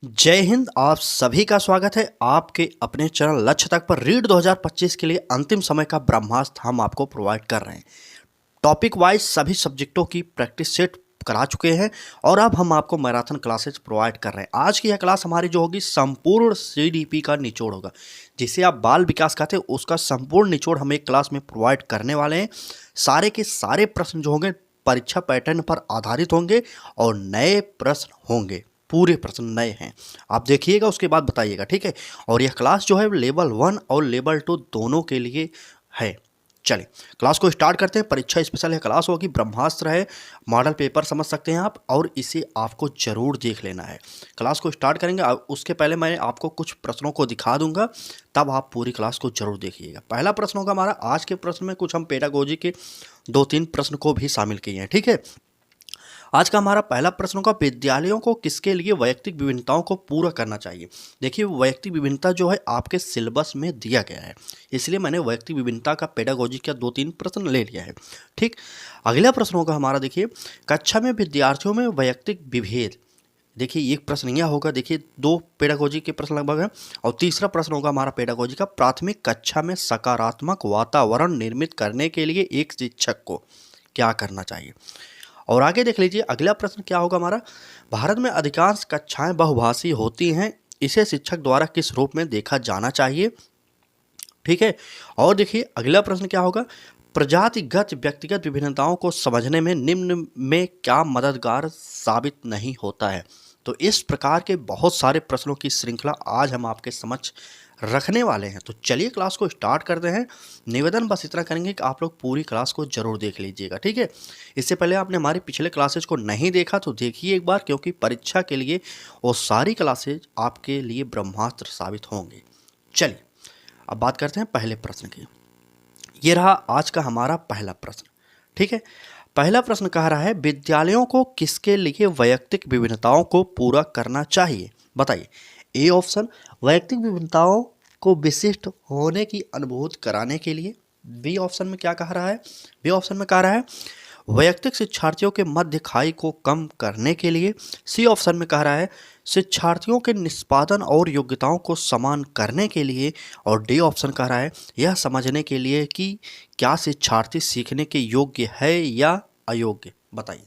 जय हिंद। आप सभी का स्वागत है आपके अपने चैनल लक्ष्य तक पर। रीड 2025 के लिए अंतिम समय का ब्रह्मास्त्र हम आपको प्रोवाइड कर रहे हैं। टॉपिक वाइज सभी सब्जेक्टों की प्रैक्टिस सेट करा चुके हैं और अब हम आपको मैराथन क्लासेज प्रोवाइड कर रहे हैं। आज की यह क्लास हमारी जो होगी संपूर्ण सीडीपी का निचोड़ होगा, जिसे आप बाल विकास कहते हैं उसका संपूर्ण निचोड़ हम एक क्लास में प्रोवाइड करने वाले हैं। सारे के सारे प्रश्न जो होंगे परीक्षा पैटर्न पर आधारित होंगे और नए प्रश्न होंगे, पूरे प्रश्न नए हैं। आप देखिएगा उसके बाद बताइएगा, ठीक है। और यह क्लास जो है लेवल 1 और लेवल 2 दोनों के लिए है। चलिए क्लास को स्टार्ट करते हैं। परीक्षा स्पेशल है क्लास होगी, ब्रह्मास्त्र है, मॉडल पेपर समझ सकते हैं आप, और इसे आपको जरूर देख लेना है। क्लास को स्टार्ट करेंगे उसके पहले मैं आपको कुछ प्रश्नों को दिखा दूंगा, तब आप पूरी क्लास को जरूर देखिएगा। पहला प्रश्न होगा हमारा, आज के प्रश्न में कुछ हम पेडागोजी के 2-3 प्रश्न को भी शामिल किए हैं, ठीक है। आज का हमारा पहला प्रश्न होगा, विद्यालयों को किसके लिए वैयक्तिक विभिन्नताओं को पूरा करना चाहिए। देखिए वैयक्तिक विभिन्नता जो है आपके सिलेबस में दिया गया है, इसलिए मैंने वैयक्तिक विभिन्नता का पेडागोजी का 2-3 प्रश्न ले लिया है, ठीक। अगला प्रश्न होगा हमारा, देखिए कक्षा में विद्यार्थियों में वैयक्तिक विभेद। देखिए एक प्रश्न यह होगा, देखिए 2 पेडागोजी के प्रश्न लगभग हैं। और तीसरा प्रश्न होगा हमारा पेडागोजी का, प्राथमिक कक्षा में सकारात्मक वातावरण निर्मित करने के लिए एक शिक्षक को क्या करना चाहिए। और आगे देख लीजिए अगला प्रश्न क्या होगा हमारा, भारत में अधिकांश कक्षाएं बहुभाषी होती हैं, इसे शिक्षक द्वारा किस रूप में देखा जाना चाहिए, ठीक है। और देखिए अगला प्रश्न क्या होगा, प्रजातिगत व्यक्तिगत विभिन्नताओं को समझने में निम्न में क्या मददगार साबित नहीं होता है। तो इस प्रकार के बहुत सारे प्रश्नों की श्रृंखला आज हम आपके समक्ष रखने वाले हैं। तो चलिए क्लास को स्टार्ट करते हैं। निवेदन बस इतना करेंगे कि आप लोग पूरी क्लास को जरूर देख लीजिएगा, ठीक है। इससे पहले आपने हमारी पिछले क्लासेज को नहीं देखा तो देखिए एक बार, क्योंकि परीक्षा के लिए वो सारी क्लासेज आपके लिए ब्रह्मास्त्र साबित होंगे। चलिए अब बात करते हैं पहले प्रश्न की। ये रहा आज का हमारा पहला प्रश्न, ठीक है। पहला प्रश्न कह रहा है, विद्यालयों को किसके लिए वैयक्तिक विभिन्नताओं को पूरा करना चाहिए, बताइए। ए ऑप्शन, वैयक्तिक विभिन्नताओं को विशिष्ट होने की अनुभूति कराने के लिए। बी ऑप्शन में क्या कह रहा है, बी ऑप्शन में कह रहा है वैयक्तिक शिक्षार्थियों के मध्य खाई को कम करने के लिए। सी ऑप्शन में कह रहा है शिक्षार्थियों के निष्पादन और योग्यताओं को समान करने के लिए। और डी ऑप्शन कह रहा है यह समझने के लिए कि क्या शिक्षार्थी सीखने के योग्य है या अयोग्य। बताइए।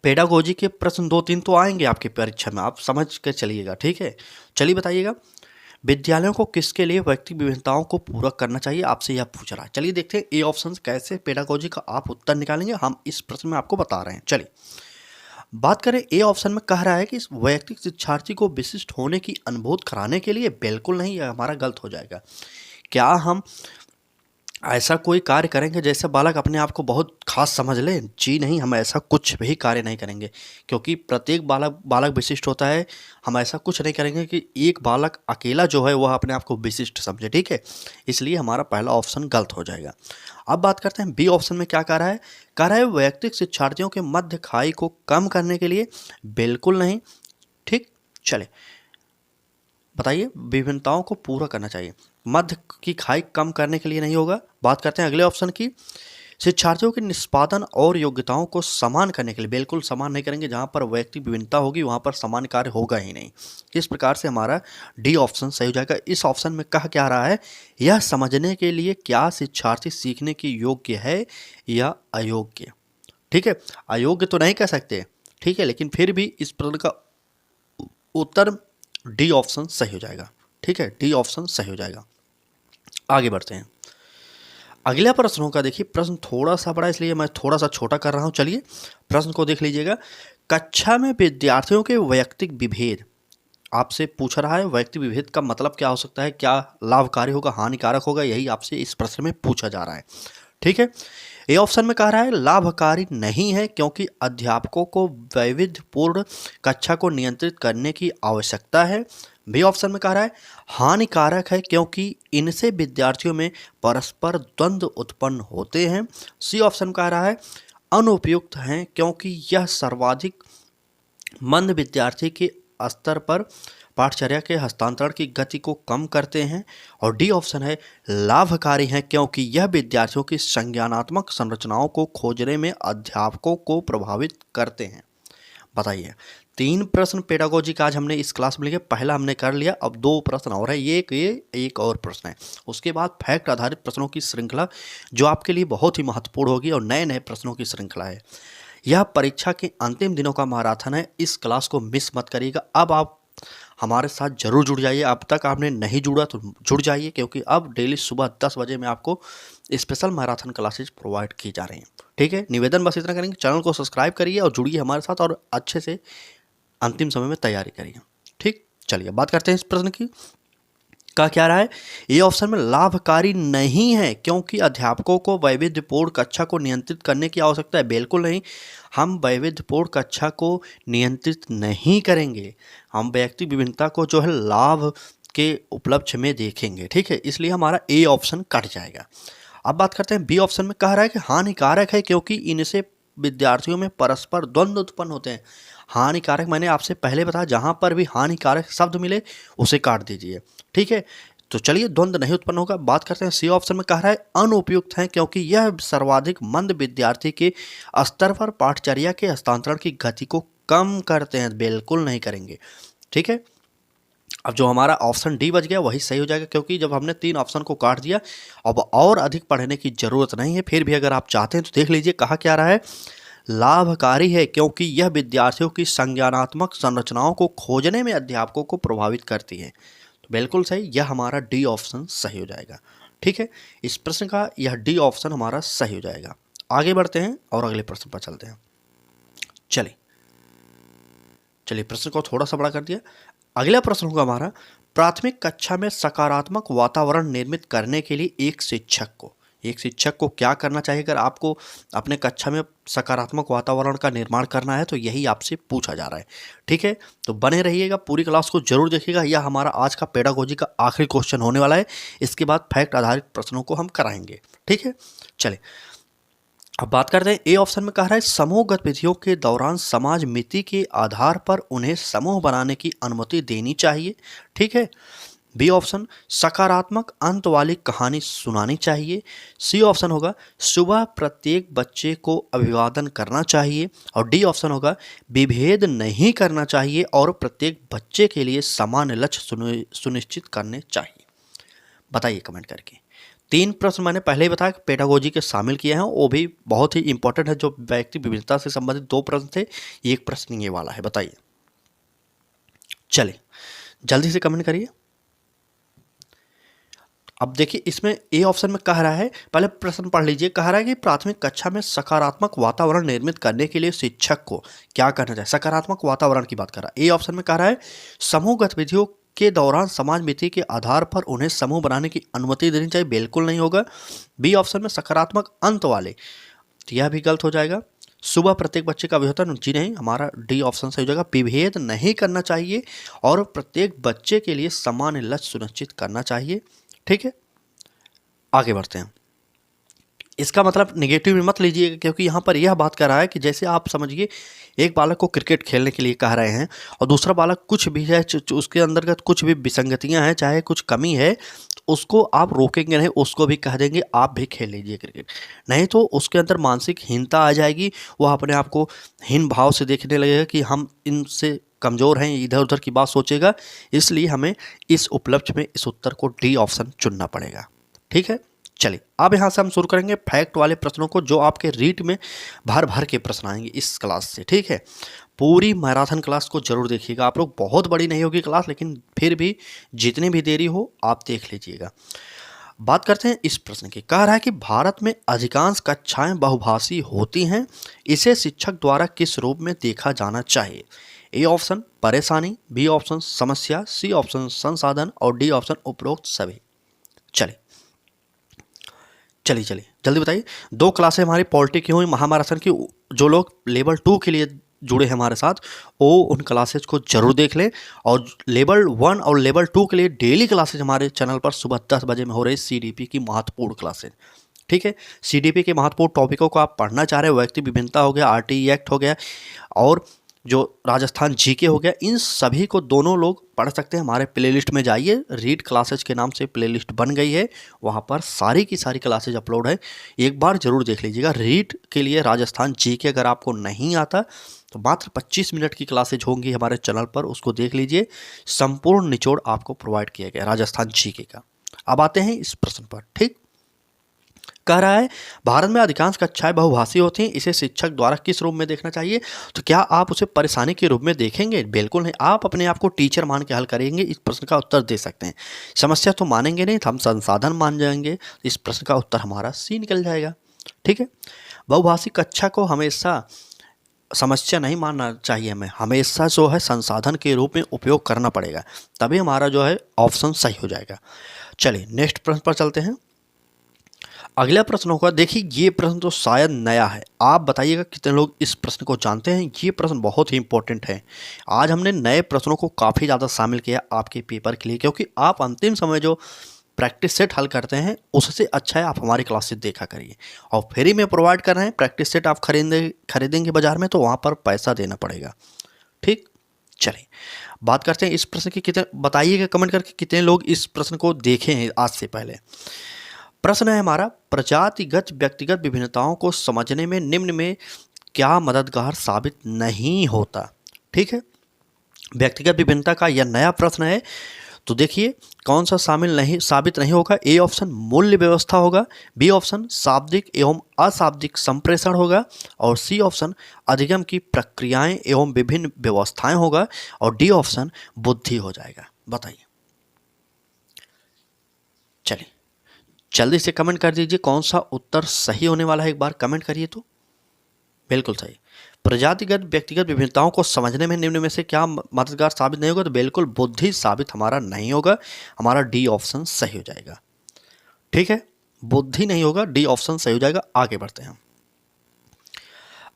पेडागोजी के प्रश्न 2-3 तो आएंगे आपकी परीक्षा में, आप समझ के चलिएगा, ठीक है। चलिए बताइएगा, विद्यालयों को किसके लिए वैयक्तिक विभिन्नताओं को पूरा करना चाहिए, आपसे यह पूछ रहा है। चलिए देखते हैं ए ऑप्शन कैसे पेडागोजी का आप उत्तर निकालेंगे, हम इस प्रश्न में आपको बता रहे हैं। चलिए बात करें, ए ऑप्शन में कह रहा है कि वैयक्तिक शिक्षार्थी को विशिष्ट होने की अनुभूति कराने के लिए। बिल्कुल नहीं, यह हमारा गलत हो जाएगा। क्या हम ऐसा कोई कार्य करेंगे जैसे बालक अपने आप को बहुत खास समझ ले? जी नहीं, हम ऐसा कुछ भी कार्य नहीं करेंगे, क्योंकि प्रत्येक बालक विशिष्ट होता है। हम ऐसा कुछ नहीं करेंगे कि एक बालक अकेला जो है वह अपने आप को विशिष्ट समझे, ठीक है। इसलिए हमारा पहला ऑप्शन गलत हो जाएगा। अब बात करते हैं बी ऑप्शन में क्या कह रहा है, कह रहा है वैयक्तिक शिक्षार्थियों के मध्य खाई को कम करने के लिए। बिल्कुल नहीं, ठीक। चले बताइए, विभिन्नताओं को पूरा करना चाहिए, मध्य की खाई कम करने के लिए नहीं होगा। बात करते हैं अगले ऑप्शन की, शिक्षार्थियों के निष्पादन और योग्यताओं को समान करने के लिए। बिल्कुल समान नहीं करेंगे, जहां पर वैयक्तिक विभिन्नता होगी वहां पर समान कार्य होगा ही नहीं। इस प्रकार से हमारा डी ऑप्शन सही हो जाएगा। इस ऑप्शन में कह क्या रहा है, यह समझने के लिए क्या शिक्षार्थी सीखने के योग्य है या अयोग्य, ठीक है। अयोग्य तो नहीं कह सकते, ठीक है, लेकिन फिर भी इस प्रश्न का उत्तर डी ऑप्शन सही हो जाएगा, ठीक है। डी ऑप्शन सही हो जाएगा। आगे बढ़ते हैं, अगला प्रश्न होगा। देखिए प्रश्न थोड़ा सा बड़ा, इसलिए मैं थोड़ा सा छोटा कर रहा हूं। चलिए प्रश्न को देख लीजिएगा, कक्षा में विद्यार्थियों के वैयक्तिक विभेद आपसे पूछ रहा है। वैयक्तिक विभेद का मतलब क्या हो सकता है, क्या लाभकारी होगा, हानिकारक होगा, यही आपसे इस प्रश्न में पूछा जा रहा है, ठीक है। ए ऑप्शन में कह रहा है लाभकारी नहीं है, क्योंकि अध्यापकों को वैविध्यपूर्ण कक्षा को नियंत्रित करने की आवश्यकता है। बी ऑप्शन में कह रहा है हानिकारक है, क्योंकि इनसे विद्यार्थियों में परस्पर द्वंद्व उत्पन्न होते हैं। सी ऑप्शन कह रहा है अनुपयुक्त हैं, क्योंकि यह सर्वाधिक मंद विद्यार्थी के स्तर पर पाठचर्या के हस्तांतरण की गति को कम करते हैं। और डी ऑप्शन है लाभकारी हैं, क्योंकि यह विद्यार्थियों की संज्ञानात्मक संरचनाओं को खोजने में अध्यापकों को प्रभावित करते हैं। बताइए, 3 प्रश्न पेडागोजी का आज हमने इस क्लास में लिए, पहला हमने कर लिया, अब 2 प्रश्न और है, ये एक और प्रश्न है। उसके बाद फैक्ट आधारित प्रश्नों की श्रृंखला जो आपके लिए बहुत ही महत्वपूर्ण होगी और नए नए प्रश्नों की श्रृंखला है। यह परीक्षा के अंतिम दिनों का मैराथन है, इस क्लास को मिस मत करिएगा। अब आप हमारे साथ जरूर जुड़ जाइए, अब तक आपने नहीं जुड़ा तो जुड़ जाइए, क्योंकि अब डेली सुबह 10 बजे में आपको स्पेशल मैराथन क्लासेज प्रोवाइड की जा रही हैं। ठीक है, निवेदन बस इतना करेंगे, चैनल को सब्सक्राइब करिए और जुड़िए हमारे साथ और अच्छे से अंतिम समय में तैयारी करिए। ठीक, चलिए बात करते हैं इस प्रश्न की। का क्या रहा है, ये ऑप्शन में लाभकारी नहीं है क्योंकि अध्यापकों को वैविध्यपूर्ण कक्षा को नियंत्रित करने की आवश्यकता है। बिल्कुल नहीं, हम वैविध्यपूर्ण कक्षा को नियंत्रित नहीं करेंगे, हम व्यक्ति विभिन्नता को जो है लाभ के उपलक्ष्य में देखेंगे। ठीक है, इसलिए हमारा ए ऑप्शन कट जाएगा। अब बात करते हैं बी ऑप्शन में। कह रहा है कि हानिकारक है क्योंकि इनसे विद्यार्थियों में परस्पर द्वंद्व उत्पन्न होते हैं। हानिकारक मैंने आपसे पहले बताया, जहां पर भी हानिकारक शब्द मिले उसे काट दीजिए। ठीक है, तो चलिए द्वंद्व नहीं उत्पन्न होगा। बात करते हैं सी ऑप्शन में। कह रहा है अनुपयुक्त है क्योंकि यह सर्वाधिक मंद विद्यार्थी के स्तर पर पाठचर्या के हस्तांतरण की गति को कम करते हैं। बिल्कुल नहीं करेंगे। ठीक है, अब जो हमारा ऑप्शन डी बच गया वही सही हो जाएगा, क्योंकि जब हमने 3 ऑप्शन को काट दिया अब और अधिक पढ़ने की जरूरत नहीं है। फिर भी अगर आप चाहते हैं तो देख लीजिए, कहा क्या रहा है, लाभकारी है क्योंकि यह विद्यार्थियों की संज्ञानात्मक संरचनाओं को खोजने में अध्यापकों को प्रभावित करती है। तो बिल्कुल सही, यह हमारा डी ऑप्शन सही हो जाएगा। ठीक है, इस प्रश्न का यह डी ऑप्शन हमारा सही हो जाएगा। आगे बढ़ते हैं और अगले प्रश्न पर चलते हैं। चलिए प्रश्न को थोड़ा सा बड़ा कर दिया। अगला प्रश्न होगा हमारा, प्राथमिक कक्षा में सकारात्मक वातावरण निर्मित करने के लिए एक शिक्षक को क्या करना चाहिए। अगर आपको अपने कक्षा में सकारात्मक वातावरण का निर्माण करना है तो यही आपसे पूछा जा रहा है। ठीक है, तो बने रहिएगा, पूरी क्लास को जरूर देखिएगा। यह हमारा आज का पेडागोजी का आखिरी क्वेश्चन होने वाला है। इसके बाद फैक्ट आधारित प्रश्नों को हम कराएंगे। ठीक है, चले अब बात करते हैं ए ऑप्शन में। कह रहा है समूह गतिविधियों के दौरान समाज मिति के आधार पर उन्हें समूह बनाने की अनुमति देनी चाहिए। ठीक है, बी ऑप्शन सकारात्मक अंत वाली कहानी सुनानी चाहिए। सी ऑप्शन होगा सुबह प्रत्येक बच्चे को अभिवादन करना चाहिए। और डी ऑप्शन होगा विभेद नहीं करना चाहिए और प्रत्येक बच्चे के लिए समान लक्ष्य सुनिश्चित करने चाहिए। बताइए कमेंट करके। 3 प्रश्न मैंने पहले ही बताया कि पेडागोजी के शामिल किए हैं, वो भी बहुत ही इंपॉर्टेंट है। जो व्यक्ति विभिन्नता से संबंधित 2 प्रश्न थे, एक प्रश्न ये वाला है। बताइए, चलिए जल्दी से कमेंट करिए। अब देखिए इसमें ए ऑप्शन में कह रहा है, पहले प्रश्न पढ़ लीजिए। कह रहा है कि प्राथमिक कक्षा में सकारात्मक वातावरण निर्मित करने के लिए शिक्षक को क्या करना चाहिए। सकारात्मक वातावरण की बात कर रहा है। ए ऑप्शन में कह रहा है समूह गतिविधियों के दौरान समाज मिति के आधार पर उन्हें समूह बनाने की अनुमति देनी चाहिए। बिल्कुल नहीं होगा। बी ऑप्शन में सकारात्मक अंत वाले, तो यह भी गलत हो जाएगा। सुबह प्रत्येक बच्चे का अभिवादन, जी नहीं, हमारा डी ऑप्शन सही हो जाएगा। विभेद नहीं करना चाहिए और प्रत्येक बच्चे के लिए समान लक्ष्य सुनिश्चित करना चाहिए। ठीक है, आगे बढ़ते हैं। इसका मतलब नेगेटिव में मत लीजिएगा, क्योंकि यहाँ पर यह बात कर रहा है कि जैसे आप समझिए एक बालक को क्रिकेट खेलने के लिए कह रहे हैं और दूसरा बालक कुछ भी है, उसके अंतर्गत कुछ भी विसंगतियाँ हैं, चाहे कुछ कमी है, तो उसको आप रोकेंगे नहीं, उसको भी कह देंगे आप भी खेल लीजिए क्रिकेट। नहीं तो उसके अंदर मानसिक हीनता आ जाएगी, वह अपने आप को हीन भाव से देखने लगेगा कि हम इनसे कमज़ोर हैं, इधर उधर की बात सोचेगा। इसलिए हमें इस उपलक्ष्य में इस उत्तर को डी ऑप्शन चुनना पड़ेगा। ठीक है, चलिए अब यहाँ से हम शुरू करेंगे फैक्ट वाले प्रश्नों को, जो आपके रीट में भर भर के प्रश्न आएंगे इस क्लास से। ठीक है, पूरी मैराथन क्लास को जरूर देखिएगा आप लोग। बहुत बड़ी नहीं होगी क्लास, लेकिन फिर भी जितनी भी देरी हो आप देख लीजिएगा। बात करते हैं इस प्रश्न की। कह रहा है कि भारत में अधिकांश कक्षाएं बहुभाषी होती हैं, इसे शिक्षक द्वारा किस रूप में देखा जाना चाहिए। ए ऑप्शन परेशानी, बी ऑप्शन समस्या, सी ऑप्शन संसाधन और डी ऑप्शन उपरोक्त सभी। चलिए जल्दी बताइए। 2 क्लासें हमारी पॉलिटी की हुई, महामैराथन की। जो लोग लेवल 2 के लिए जुड़े हैं हमारे साथ, वो उन क्लासेज को जरूर देख लें। और लेवल 1 और लेवल 2 के लिए डेली क्लासेज हमारे चैनल पर सुबह 10 बजे में हो रही CDP की महत्वपूर्ण क्लासेज। ठीक है, CDP के महत्वपूर्ण टॉपिकों को आप पढ़ना चाह रहे हो, व्यक्ति विभिन्नता हो गया, RTE एक्ट हो गया और जो राजस्थान GK हो गया, इन सभी को दोनों लोग पढ़ सकते हैं। हमारे प्लेलिस्ट में जाइए, रीड क्लासेज के नाम से प्लेलिस्ट बन गई है, वहाँ पर सारी की सारी क्लासेज अपलोड है, एक बार जरूर देख लीजिएगा। रीड के लिए राजस्थान GK अगर आपको नहीं आता तो मात्र 25 मिनट की क्लासेज होंगी हमारे चैनल पर, उसको देख लीजिए। संपूर्ण निचोड़ आपको प्रोवाइड किया गया राजस्थान जीके का। अब आते हैं इस प्रश्न पर। ठीक, कह रहा है भारत में अधिकांश कक्षाएं बहुभाषी होती हैं, इसे शिक्षक द्वारा किस रूप में देखना चाहिए? तो क्या आप उसे परेशानी के रूप में देखेंगे? बिल्कुल नहीं, आप अपने आप को टीचर मान के हल करेंगे, इस प्रश्न का उत्तर दे सकते हैं। समस्या तो मानेंगे नहीं, तो हम संसाधन मान जाएंगे, इस प्रश्न का उत्तर हमारा सी निकल जाएगा। ठीक है, बहुभाषी कक्षा को हमेशा समस्या नहीं मानना चाहिए, हमें हमेशा जो है संसाधन के रूप में उपयोग करना पड़ेगा, तभी हमारा जो है ऑप्शन सही हो जाएगा। चलिए नेक्स्ट प्रश्न पर चलते हैं। अगला प्रश्न होगा, देखिए ये प्रश्न तो शायद नया है, आप बताइएगा कितने लोग इस प्रश्न को जानते हैं। ये प्रश्न बहुत ही इंपॉर्टेंट है। आज हमने नए प्रश्नों को काफ़ी ज़्यादा शामिल किया आपके पेपर के लिए, क्योंकि आप अंतिम समय जो प्रैक्टिस सेट हल करते हैं उससे अच्छा है आप हमारी क्लासेस देखा करिए। और फ्री में प्रोवाइड कर रहे हैं, प्रैक्टिस सेट आप खरीदेंगे बाजार में तो वहाँ पर पैसा देना पड़ेगा। ठीक, चलिए बात करते हैं इस प्रश्न की। कितने बताइएगा कमेंट करके कितने लोग इस प्रश्न को देखे हैं आज से पहले। प्रश्न है हमारा, प्रजातिगत व्यक्तिगत विभिन्नताओं को समझने में निम्न में क्या मददगार साबित नहीं होता? ठीक है, व्यक्तिगत विभिन्नता का यह नया प्रश्न है, तो देखिए कौन सा साबित नहीं होगा। ए ऑप्शन मूल्य व्यवस्था होगा, बी ऑप्शन शाब्दिक एवं अशाब्दिक संप्रेषण होगा, और सी ऑप्शन अधिगम की प्रक्रियाएं एवं विभिन्न व्यवस्थाएं होगा, और डी ऑप्शन बुद्धि हो जाएगा। बताइए, चलिए जल्दी से कमेंट कर दीजिए कौन सा उत्तर सही होने वाला है, एक बार कमेंट करिए तो। बिल्कुल सही, प्रजातिगत व्यक्तिगत विभिन्नताओं को समझने में निम्न में से क्या मददगार साबित नहीं होगा? तो बिल्कुल बुद्धि साबित हमारा नहीं होगा, हमारा डी ऑप्शन सही हो जाएगा। ठीक है, बुद्धि नहीं होगा, डी ऑप्शन सही हो जाएगा। आगे बढ़ते हैं।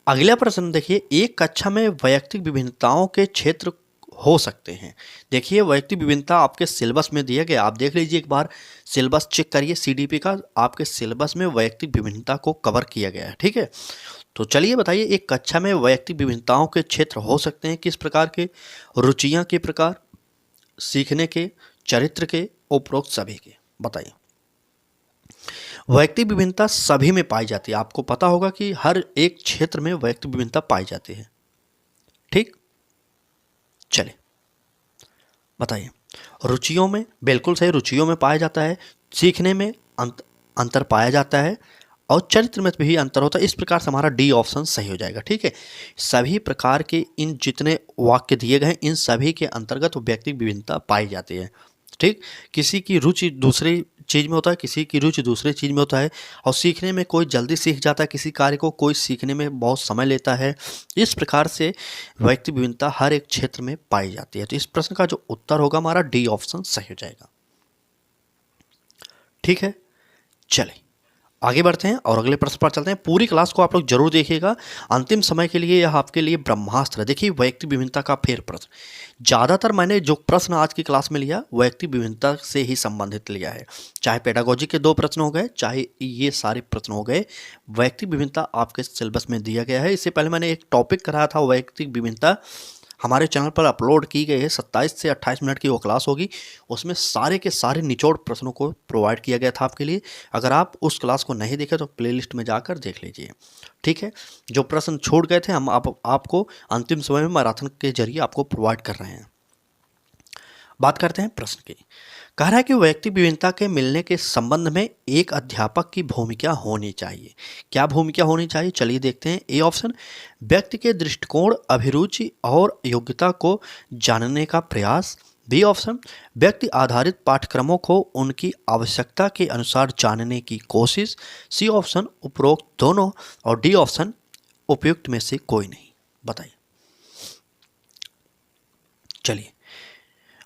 अगला प्रश्न देखिए, एक कक्षा में वैयक्तिक विभिन्नताओं के क्षेत्र हो सकते हैं। देखिए वैयक्तिक विभिन्नता आपके सिलेबस में दिया गया, आप देख लीजिए एक बार सिलेबस चेक करिए सीडीपी का, आपके सिलेबस में वैयक्तिक विभिन्नता को कवर किया गया है। ठीक है, तो चलिए बताइए, एक कक्षा में वैयक्तिक विभिन्नताओं के क्षेत्र हो सकते हैं किस प्रकार के? रुचियां के प्रकार, सीखने के, चरित्र के, उपरोक्त सभी के। बताइए, वैयक्तिक विभिन्नता सभी में पाई जाती है, आपको पता होगा कि हर एक क्षेत्र में वैयक्तिक विभिन्नता पाई जाती है। ठीक, चलिए बताइए, रुचियों में बिल्कुल सही, रुचियों में पाया जाता है, सीखने में अंतर पाया जाता है, और चरित्र में भी अंतर होता है। इस प्रकार से हमारा डी ऑप्शन सही हो जाएगा। ठीक है, सभी प्रकार के इन जितने वाक्य दिए गए हैं इन सभी के अंतर्गत व्यक्तिगत विभिन्नता पाई जाती है। ठीक, किसी की रुचि दूसरी चीज़ में होता है, किसी की रुचि दूसरी चीज़ में होता है, और सीखने में कोई जल्दी सीख जाता है किसी कार्य को, कोई सीखने में बहुत समय लेता है। इस प्रकार से व्यक्तिगत विभिन्नता हर एक क्षेत्र में पाई जाती है। तो इस प्रश्न का जो उत्तर होगा हमारा डी ऑप्शन सही हो जाएगा। ठीक है, चलिए आगे बढ़ते हैं और अगले प्रश्न पर चलते हैं। पूरी क्लास को आप लोग जरूर देखिएगा, अंतिम समय के लिए यह आपके लिए ब्रह्मास्त्र है। देखिए वैयक्तिक विभिन्नता का फिर प्रश्न, ज़्यादातर मैंने जो प्रश्न आज की क्लास में लिया वैयक्तिक विभिन्नता से ही संबंधित लिया है, चाहे पेडागोजी के 2 प्रश्न हो गए, चाहे ये सारे प्रश्न हो गए, वैयक्तिक विभिन्नता आपके सिलेबस में दिया गया है। इससे पहले मैंने एक टॉपिक कराया था वैयक्तिक विभिन्नता, हमारे चैनल पर अपलोड की गई है, 27 से 28 मिनट की वो क्लास होगी, उसमें सारे के सारे निचोड़ प्रश्नों को प्रोवाइड किया गया था आपके लिए। अगर आप उस क्लास को नहीं देखे तो प्लेलिस्ट में जाकर देख लीजिए। ठीक है, जो प्रश्न छूट गए थे हम आपको अंतिम समय में मैराथन के जरिए आपको प्रोवाइड कर रहे हैं। बात करते हैं प्रश्न की। कह रहा है कि वैयक्तिक विभिन्नता के मिलने के संबंध में एक अध्यापक की भूमिका होनी चाहिए। क्या भूमिका होनी चाहिए? चलिए देखते हैं। ए ऑप्शन, व्यक्ति के दृष्टिकोण, अभिरुचि और योग्यता को जानने का प्रयास। बी ऑप्शन, व्यक्ति आधारित पाठ्यक्रमों को उनकी आवश्यकता के अनुसार जानने की कोशिश। सी ऑप्शन, उपरोक्त दोनों, और डी ऑप्शन, उपयुक्त में से कोई नहीं। बताइए, चलिए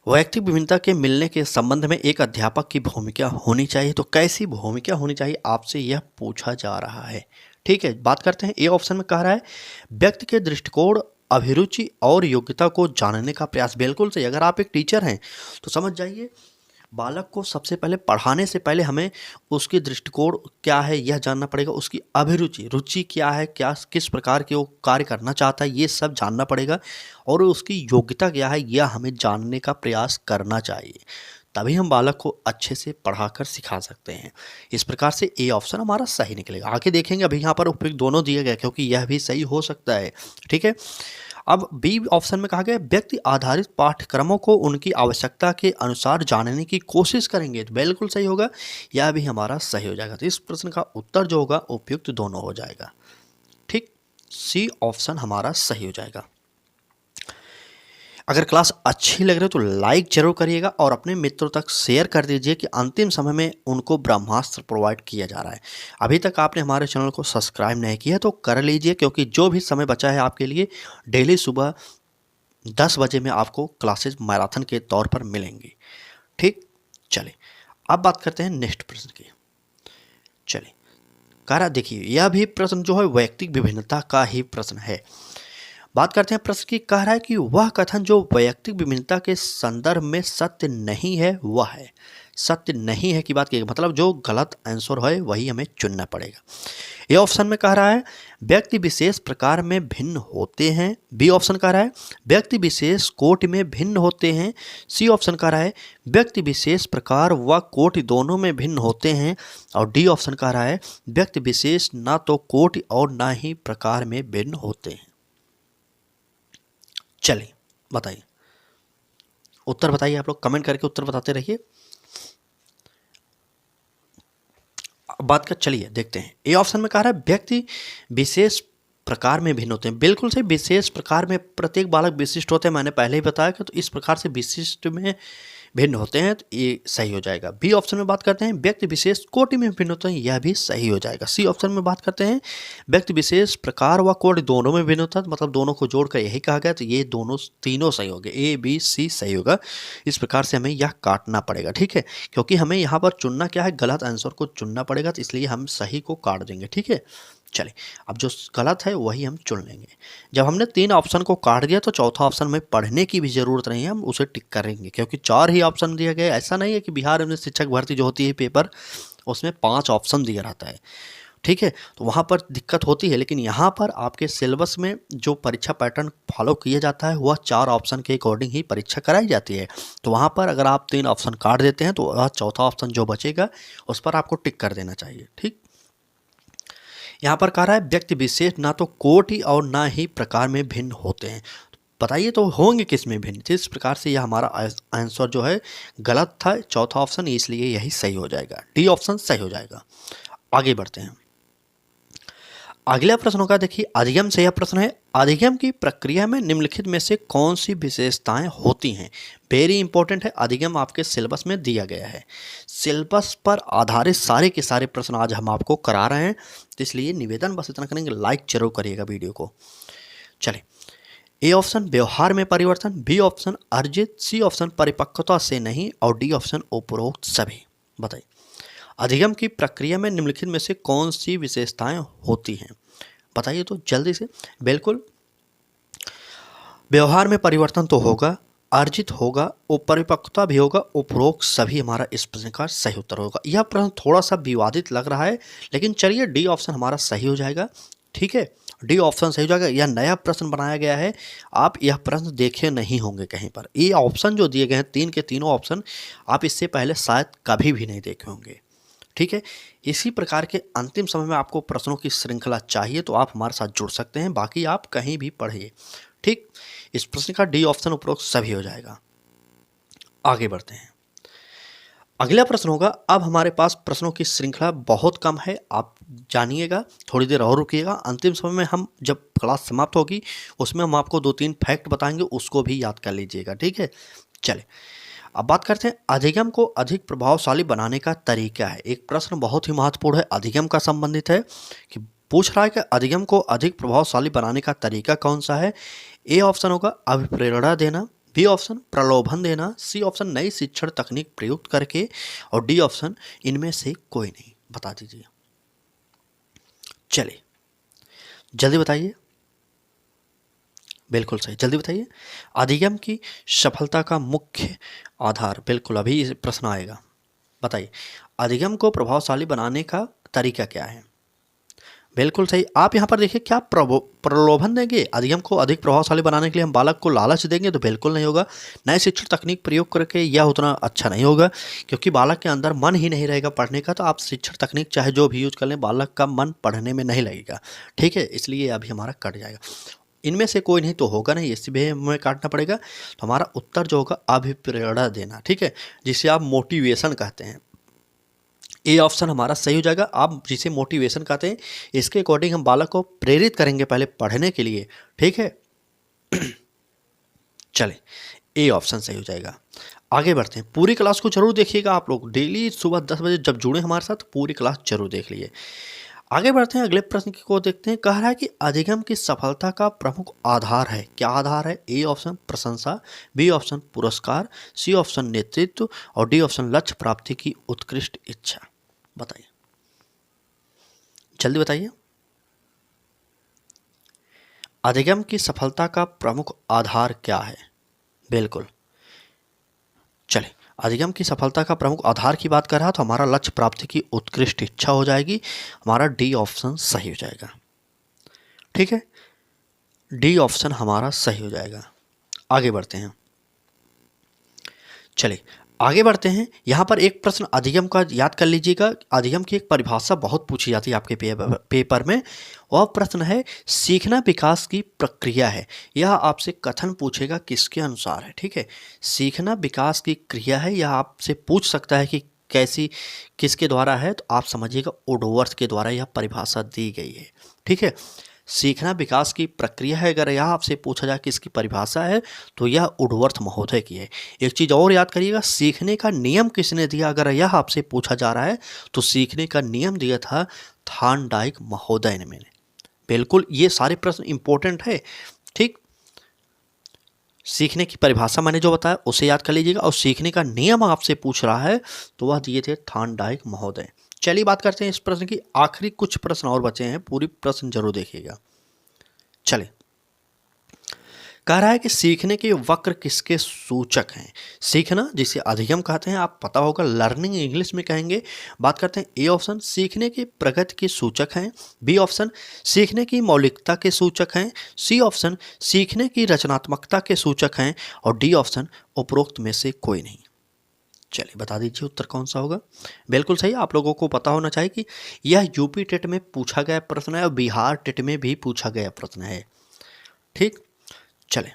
वैयक्तिक विभिन्नता के मिलने के संबंध में एक अध्यापक की भूमिका होनी चाहिए, तो कैसी भूमिका होनी चाहिए आपसे यह पूछा जा रहा है। ठीक है, बात करते हैं। ए ऑप्शन में कह रहा है व्यक्ति के दृष्टिकोण, अभिरुचि और योग्यता को जानने का प्रयास। बिल्कुल सही, अगर आप एक टीचर हैं तो समझ जाइए बालक को सबसे पहले पढ़ाने से पहले हमें उसकी दृष्टिकोण क्या है यह जानना पड़ेगा, उसकी अभिरुचि, रुचि क्या है, क्या किस प्रकार के वो कार्य करना चाहता है ये सब जानना पड़ेगा, और उसकी योग्यता क्या है यह हमें जानने का प्रयास करना चाहिए। तभी हम बालक को अच्छे से पढ़ाकर सिखा सकते हैं। इस प्रकार से ए ऑप्शन हमारा सही निकलेगा। आगे देखेंगे, अभी यहाँ पर उपयुक्त दोनों दिए गए क्योंकि यह भी सही हो सकता है। ठीक है, अब बी ऑप्शन में कहा गया व्यक्ति आधारित पाठ्यक्रमों को उनकी आवश्यकता के अनुसार जानने की कोशिश करेंगे, तो बिल्कुल सही होगा, यह भी हमारा सही हो जाएगा। तो इस प्रश्न का उत्तर जो होगा उपयुक्त दोनों हो जाएगा। ठीक, सी ऑप्शन हमारा सही हो जाएगा। अगर क्लास अच्छी लग रही है तो लाइक जरूर करिएगा और अपने मित्रों तक शेयर कर दीजिए कि अंतिम समय में उनको ब्रह्मास्त्र प्रोवाइड किया जा रहा है। अभी तक आपने हमारे चैनल को सब्सक्राइब नहीं किया तो कर लीजिए, क्योंकि जो भी समय बचा है आपके लिए डेली सुबह 10 बजे में आपको क्लासेज मैराथन के तौर पर मिलेंगी। ठीक, चलिए अब बात करते हैं नेक्स्ट प्रश्न की। चलिए कह देखिए, यह भी प्रश्न जो है वैयक्तिक विभिन्नता का ही प्रश्न है। बात करते हैं प्रश्न की। कह रहा है कि वह कथन जो वैयक्तिक विभिन्नता के संदर्भ में सत्य नहीं है वह है। सत्य नहीं है की बात की, मतलब जो गलत आंसर है वही हमें चुनना पड़ेगा। ए ऑप्शन में कह रहा है व्यक्ति विशेष प्रकार में भिन्न होते हैं। बी ऑप्शन कह रहा है व्यक्ति विशेष कोटि में भिन्न होते हैं। सी ऑप्शन कह रहा है व्यक्ति विशेष प्रकार व कोटि दोनों में भिन्न होते हैं। और डी ऑप्शन कह रहा है व्यक्ति विशेष ना तो कोटि और ना ही प्रकार में भिन्न होते हैं। चलिए बताइए, उत्तर बताइए, आप लोग कमेंट करके उत्तर बताते रहिए। बात कर चलिए देखते हैं। ए ऑप्शन में कह रहा है व्यक्ति विशेष प्रकार में भिन्न होते हैं। बिल्कुल सही, विशेष प्रकार में प्रत्येक बालक विशिष्ट होते हैं। मैंने पहले ही बताया कि तो इस प्रकार से विशिष्ट में भिन्न होते हैं, तो ये सही हो जाएगा। बी ऑप्शन में बात करते हैं व्यक्ति विशेष कोटि में भिन्न होते हैं, यह भी सही हो जाएगा। सी ऑप्शन में बात करते हैं व्यक्ति विशेष प्रकार व कोटि दोनों में भिन्न होता है, मतलब दोनों को जोड़कर यही कहा गया, तो ये दोनों तीनों सही हो गए, ए बी सी सही होगा। इस प्रकार से हमें यह काटना पड़ेगा। ठीक है, क्योंकि हमें यहाँ पर चुनना क्या है, गलत आंसर को चुनना पड़ेगा, तो इसलिए हम सही को काट देंगे। ठीक है, चलिए अब जो गलत है वही हम चुन लेंगे। जब हमने 3 ऑप्शन को काट दिया तो चौथा ऑप्शन में पढ़ने की भी ज़रूरत नहीं है, हम उसे टिक करेंगे, क्योंकि 4 ही ऑप्शन दिए गए। ऐसा नहीं है कि बिहार में शिक्षक भर्ती जो होती है पेपर, उसमें 5 ऑप्शन दिया रहता है। ठीक है, तो वहाँ पर दिक्कत होती है, लेकिन यहाँ पर आपके सिलेबस में जो परीक्षा पैटर्न फॉलो किया जाता है वह 4 ऑप्शन के अकॉर्डिंग ही परीक्षा कराई जाती है। तो वहाँ पर अगर आप 3 ऑप्शन काट देते हैं तो वह चौथा ऑप्शन जो बचेगा उस पर आपको टिक कर देना चाहिए। ठीक, यहाँ पर कह रहा है व्यक्ति विशेष ना तो कोटि और ना ही प्रकार में भिन्न होते हैं। बताइए तो होंगे किस में भिन्न। इस प्रकार से यह हमारा आंसर जो है गलत था, चौथा ऑप्शन, इसलिए यही सही हो जाएगा, डी ऑप्शन सही हो जाएगा। आगे बढ़ते हैं। अगला प्रश्न होगा, देखिए अधिगम से यह प्रश्न है, अधिगम की प्रक्रिया में निम्नलिखित में से कौन सी विशेषताएं होती हैं। वेरी इंपॉर्टेंट है, अधिगम आपके सिलेबस में दिया गया है। सिलेबस पर आधारित सारे के सारे प्रश्न आज हम आपको करा रहे हैं, तो इसलिए निवेदन बस इतना करेंगे, लाइक जरूर करिएगा वीडियो को। चलिए, ए ऑप्शन व्यवहार में परिवर्तन, बी ऑप्शन अर्जित, सी ऑप्शन परिपक्वता से नहीं और डी ऑप्शन उपरोक्त सभी। बताइए अधिगम की प्रक्रिया में निम्नलिखित में से कौन सी विशेषताएं होती हैं। बताइए तो जल्दी से। बिल्कुल, व्यवहार में परिवर्तन तो होगा, अर्जित होगा, परिपक्वता भी होगा, उपरोक्त सभी हमारा इस प्रश्न का सही उत्तर होगा। यह प्रश्न थोड़ा सा विवादित लग रहा है, लेकिन चलिए डी ऑप्शन हमारा सही हो जाएगा। ठीक है, डी ऑप्शन सही हो जाएगा। यह नया प्रश्न बनाया गया है, आप यह प्रश्न देखे नहीं होंगे कहीं पर। ये ऑप्शन जो दिए गए हैं 3 के तीनों ऑप्शन, आप इससे पहले शायद कभी भी नहीं देखे होंगे। ठीक है, इसी प्रकार के अंतिम समय में आपको प्रश्नों की श्रृंखला चाहिए तो आप हमारे साथ जुड़ सकते हैं, बाकी आप कहीं भी पढ़िए। ठीक, इस प्रश्न का डी ऑप्शन उपरोक्त सभी हो जाएगा। आगे बढ़ते हैं। अगला प्रश्न होगा, अब हमारे पास प्रश्नों की श्रृंखला बहुत कम है, आप जानिएगा, थोड़ी देर और रुकिएगा। अंतिम समय में हम जब क्लास समाप्त होगी उसमें हम आपको 2-3 फैक्ट बताएंगे, उसको भी याद कर लीजिएगा। ठीक है, चलिए अब बात करते हैं अधिगम को अधिक प्रभावशाली बनाने का तरीका है। एक प्रश्न बहुत ही महत्वपूर्ण है, अधिगम का संबंधित है, कि पूछ रहा है कि अधिगम को अधिक प्रभावशाली बनाने का तरीका कौन सा है। ए ऑप्शन होगा अभिप्रेरणा देना, बी ऑप्शन प्रलोभन देना, सी ऑप्शन नई शिक्षण तकनीक प्रयुक्त करके और डी ऑप्शन इनमें से कोई नहीं। बता दीजिए, चलिए जल्दी बताइए। बिल्कुल सही, जल्दी बताइए। अधिगम की सफलता का मुख्य आधार, बिल्कुल अभी प्रश्न आएगा। बताइए अधिगम को प्रभावशाली बनाने का तरीका क्या है। बिल्कुल सही। आप यहाँ पर देखिए, क्या प्रलोभन देंगे? अधिगम को अधिक प्रभावशाली बनाने के लिए हम बालक को लालच देंगे? तो बिल्कुल नहीं होगा। नए शिक्षण तकनीक प्रयोग करके यह उतना अच्छा नहीं होगा, क्योंकि बालक के अंदर मन ही नहीं रहेगा पढ़ने का। तो आप शिक्षण तकनीक चाहे जो भी यूज कर लें, बालक का मन पढ़ने में नहीं लगेगा। ठीक है, इसलिए अभी हमारा कट जाएगा। इनमें से कोई नहीं तो होगा नहीं, इसी भी हमें काटना पड़ेगा। तो हमारा उत्तर जो होगा, अभिप्रेरणा देना। ठीक है, जिसे आप मोटिवेशन कहते हैं। ए ऑप्शन हमारा सही हो जाएगा। आप जिसे मोटिवेशन कहते हैं, इसके अकॉर्डिंग हम बालक को प्रेरित करेंगे पहले पढ़ने के लिए। ठीक है, चले, ए ऑप्शन सही हो जाएगा। आगे बढ़ते हैं। पूरी क्लास को जरूर देखिएगा आप लोग, डेली सुबह 10 बजे जब जुड़े हमारे साथ, पूरी क्लास जरूर देख लीजिए। आगे बढ़ते हैं, अगले प्रश्न को देखते हैं। कह रहा है कि अधिगम की सफलता का प्रमुख आधार है। क्या आधार है? ए ऑप्शन प्रशंसा, बी ऑप्शन पुरस्कार, सी ऑप्शन नेतृत्व और डी ऑप्शन लक्ष्य प्राप्ति की उत्कृष्ट इच्छा। बताइए, जल्दी बताइए। अधिगम की सफलता का प्रमुख आधार क्या है? बिल्कुल, चले, अधिगम की सफलता का प्रमुख आधार की बात कर रहा, तो हमारा लक्ष्य प्राप्ति की उत्कृष्ट इच्छा हो जाएगी। हमारा डी ऑप्शन सही हो जाएगा। ठीक है, डी ऑप्शन हमारा सही हो जाएगा। आगे बढ़ते हैं, चले आगे बढ़ते हैं। यहाँ पर एक प्रश्न अधिगम का याद कर लीजिएगा। अधिगम की एक परिभाषा बहुत पूछी जाती है आपके पेपर में। वह प्रश्न है, सीखना विकास की प्रक्रिया है। यह आपसे कथन पूछेगा किसके अनुसार है। ठीक है, सीखना विकास की क्रिया है, यह आपसे पूछ सकता है कि कैसी, किसके द्वारा है। तो आप समझिएगा वुडवर्थ के द्वारा यह परिभाषा दी गई है। ठीक है, सीखना विकास की प्रक्रिया है। अगर यह आपसे पूछा जाए कि इसकी परिभाषा है, तो यह वुडवर्थ महोदय की है। एक चीज़ और याद करिएगा, सीखने का नियम किसने दिया? अगर यह आपसे पूछा जा रहा है, तो सीखने का नियम दिया था थॉर्नडाइक महोदय ने। मैंने बिल्कुल, ये सारे प्रश्न इंपॉर्टेंट है। ठीक, सीखने की परिभाषा मैंने जो बताया उसे याद कर लीजिएगा, और सीखने का नियम आपसे पूछ रहा है तो वह दिए थे थॉर्नडाइक महोदय। चलिए बात करते हैं इस प्रश्न की। आखिरी कुछ प्रश्न और बचे हैं, पूरी प्रश्न जरूर देखिएगा। चले, कह रहा है कि सीखने के वक्र किसके सूचक हैं? सीखना, जिसे अधिगम कहते हैं, आप पता होगा, लर्निंग इंग्लिश में कहेंगे। बात करते हैं, ए ऑप्शन सीखने की प्रगति के सूचक हैं, बी ऑप्शन सीखने की मौलिकता के सूचक हैं, सी ऑप्शन सीखने की रचनात्मकता के सूचक हैं, और डी ऑप्शन उपरोक्त में से कोई नहीं। चलिए बता दीजिए उत्तर कौन सा होगा। बिल्कुल सही, आप लोगों को पता होना चाहिए कि यह यूपी टेट में पूछा गया प्रश्न है और बिहार टेट में भी पूछा गया प्रश्न है। ठीक, चलें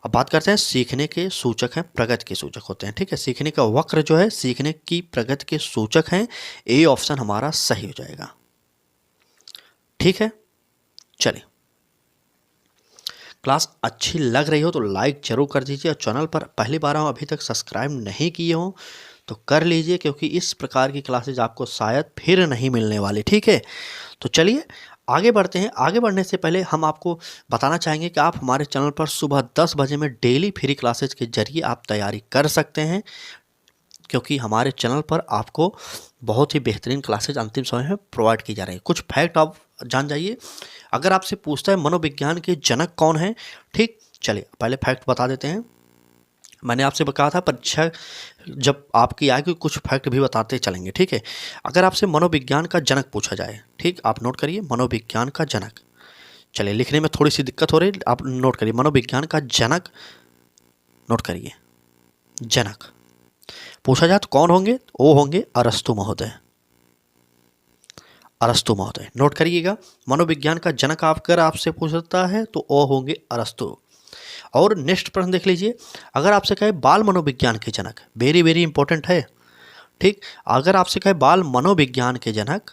अब बात करते हैं, सीखने के सूचक हैं, प्रगति के सूचक होते हैं। ठीक है, सीखने का वक्र जो है सीखने की प्रगति के सूचक हैं। ए ऑप्शन हमारा सही हो जाएगा। ठीक है, चलिए, क्लास अच्छी लग रही हो तो लाइक जरूर कर दीजिए, और चैनल पर पहली बार अभी तक सब्सक्राइब नहीं किए हो तो कर लीजिए, क्योंकि इस प्रकार की क्लासेज आपको शायद फिर नहीं मिलने वाली। ठीक है, तो चलिए आगे बढ़ते हैं। आगे बढ़ने से पहले हम आपको बताना चाहेंगे कि आप हमारे चैनल पर सुबह 10 बजे में डेली फ्री क्लासेज के जरिए आप तैयारी कर सकते हैं, क्योंकि हमारे चैनल पर आपको बहुत ही बेहतरीन क्लासेज अंतिम समय में प्रोवाइड की जा रही है। कुछ फैक्ट आप जान जाइए। अगर आपसे पूछता है मनोविज्ञान के जनक कौन है, ठीक, चलिए पहले फैक्ट बता देते हैं। मैंने आपसे कहा था परीक्षा जब आपकी आएगी कुछ फैक्ट भी बताते चलेंगे। ठीक है, अगर आपसे मनोविज्ञान का जनक पूछा जाए, ठीक, आप नोट करिए मनोविज्ञान का जनक। चलिए, लिखने में थोड़ी सी दिक्कत हो रही, आप नोट करिए मनोविज्ञान का जनक, नोट करिए जनक पूछा जाए तो कौन होंगे? वो होंगे अरस्तु महोदय। अरस्तु महोदय नोट करिएगा, मनोविज्ञान का जनक अगर आपसे पूछता है तो वो होंगे अरस्तु। और नेक्स्ट प्रश्न देख लीजिए, अगर आपसे कहे बाल मनोविज्ञान के जनक, वेरी वेरी इंपॉर्टेंट है। ठीक, अगर आपसे कहे बाल मनोविज्ञान के जनक,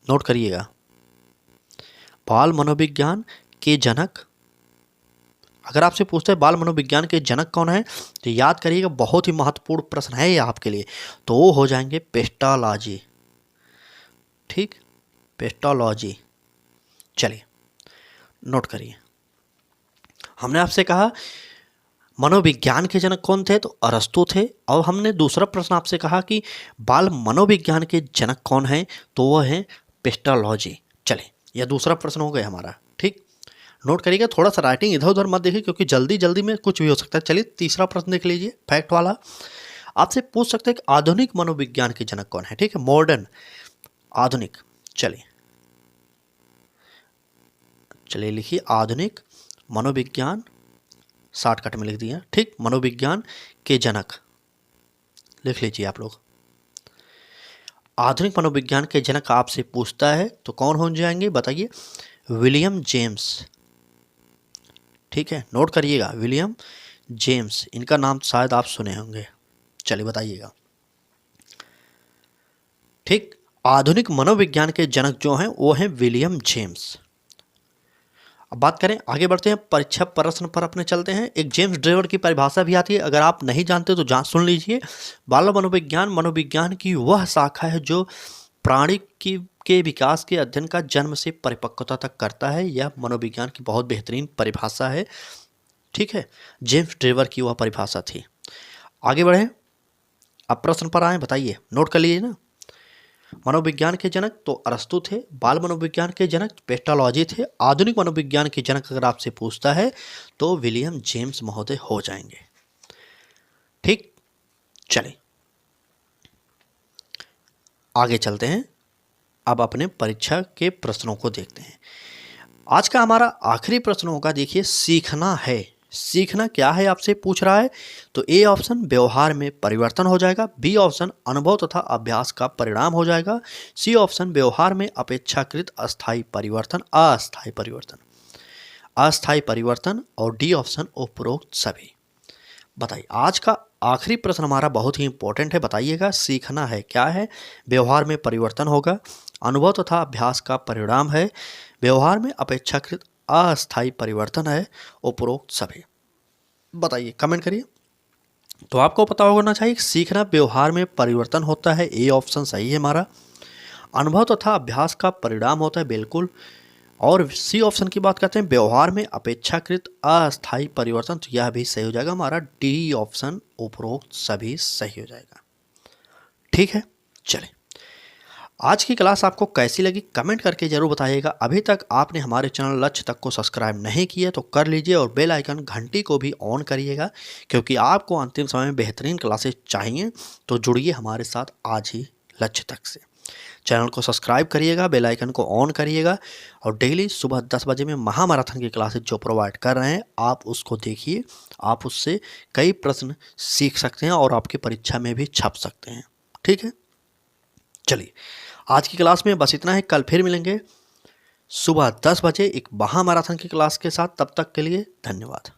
नोट करिएगा बाल मनोविज्ञान के जनक, अगर आपसे पूछते हैं बाल मनोविज्ञान के जनक कौन है, तो याद करिएगा, बहुत ही महत्वपूर्ण प्रश्न है ये आपके लिए, तो वो हो जाएंगे पेस्टालॉजी। ठीक, पेस्टालॉजी। चलिए नोट करिए, हमने आपसे कहा मनोविज्ञान के जनक कौन थे, तो अरस्तु थे। और हमने दूसरा प्रश्न आपसे कहा कि बाल मनोविज्ञान के जनक कौन हैं, तो वह है पेस्टालॉजी। चले, यह दूसरा प्रश्न हो गया हमारा। ठीक, नोट करिएगा, थोड़ा सा राइटिंग इधर उधर मत देखिए, क्योंकि जल्दी जल्दी में कुछ भी हो सकता है। चलिए तीसरा प्रश्न देख लीजिए, फैक्ट वाला। आपसे पूछ सकते हैं कि आधुनिक मनोविज्ञान के जनक कौन है। ठीक है, मॉडर्न, आधुनिक। चलिए चलिए लिखिए आधुनिक मनोविज्ञान, शॉर्टकट में लिख दिया, ठीक। मनोविज्ञान के जनक लिख लीजिए आप लोग। आधुनिक मनोविज्ञान के जनक आपसे पूछता है तो कौन हो जाएंगे बताइए? विलियम जेम्स, ठीक है, नोट करिएगा, विलियम जेम्स, इनका नाम शायद आप सुने होंगे। चलिए बताइएगा, ठीक। आधुनिक मनोविज्ञान के जनक जो हैं वो हैं विलियम जेम्स। अब बात करें, आगे बढ़ते हैं, परीक्षा प्रश्न पर अपने चलते हैं। एक जेम्स ड्रेवर की परिभाषा भी आती है, अगर आप नहीं जानते तो जान सुन लीजिए। बाल मनोविज्ञान मनोविज्ञान की वह शाखा है जो प्राणी के विकास के अध्ययन का जन्म से परिपक्वता तक करता है। यह मनोविज्ञान की बहुत बेहतरीन परिभाषा है, ठीक है। जेम्स ड्रेवर की वह परिभाषा थी। आगे बढ़ें, अब प्रश्न पर आए, बताइए, नोट कर लीजिए ना। मनोविज्ञान के जनक तो अरस्तु थे, बाल मनोविज्ञान के जनक पेस्टालॉजी थे, आधुनिक मनोविज्ञान के जनक अगर आपसे पूछता है तो विलियम जेम्स महोदय हो जाएंगे, ठीक। चलिए आगे चलते हैं, अब अपने परीक्षा के प्रश्नों को देखते हैं। आज का हमारा आखिरी प्रश्न होगा, देखिए, सीखना है। सीखना क्या है आपसे पूछ रहा है, तो ए ऑप्शन व्यवहार में परिवर्तन हो जाएगा, बी ऑप्शन अनुभव तथा अभ्यास का परिणाम हो जाएगा, सी ऑप्शन व्यवहार में अपेक्षाकृत अस्थायी परिवर्तन, अस्थायी परिवर्तन, अस्थायी परिवर्तन, और डी ऑप्शन उपरोक्त सभी। बताइए, आज का आखिरी प्रश्न हमारा बहुत ही इंपॉर्टेंट है, बताइएगा। सीखना है क्या है, व्यवहार में परिवर्तन होगा, अनुभव तथा अभ्यास का परिणाम है, व्यवहार में अपेक्षाकृत अस्थायी परिवर्तन है, उपरोक्त सभी। बताइए, कमेंट करिए। तो आपको पता होना चाहिए सीखना व्यवहार में परिवर्तन होता है, ए ऑप्शन सही है हमारा। अनुभव तथा अभ्यास का परिणाम होता है, बिल्कुल। और सी ऑप्शन की बात करते हैं, व्यवहार में अपेक्षाकृत अस्थायी परिवर्तन, तो यह भी सही हो जाएगा हमारा, डी ऑप्शन उपरोक्त सभी सही हो जाएगा, ठीक है। चलें, आज की क्लास आपको कैसी लगी कमेंट करके जरूर बताइएगा। अभी तक आपने हमारे चैनल लक्ष्य तक को सब्सक्राइब नहीं किया तो कर लीजिए, और बेल आइकन घंटी को भी ऑन करिएगा, क्योंकि आपको अंतिम समय में बेहतरीन क्लासेस चाहिए तो जुड़िए हमारे साथ आज ही लक्ष्य तक से। चैनल को सब्सक्राइब करिएगा, बेल आइकन को ऑन करिएगा, और डेली सुबह 10 बजे में महामैराथन की क्लासेज जो प्रोवाइड कर रहे हैं आप उसको देखिए, आप उससे कई प्रश्न सीख सकते हैं और आपकी परीक्षा में भी छप सकते हैं, ठीक है। चलिए, आज की क्लास में बस इतना है, कल फिर मिलेंगे सुबह 10 बजे एक महामैराथन की क्लास के साथ। तब तक के लिए धन्यवाद।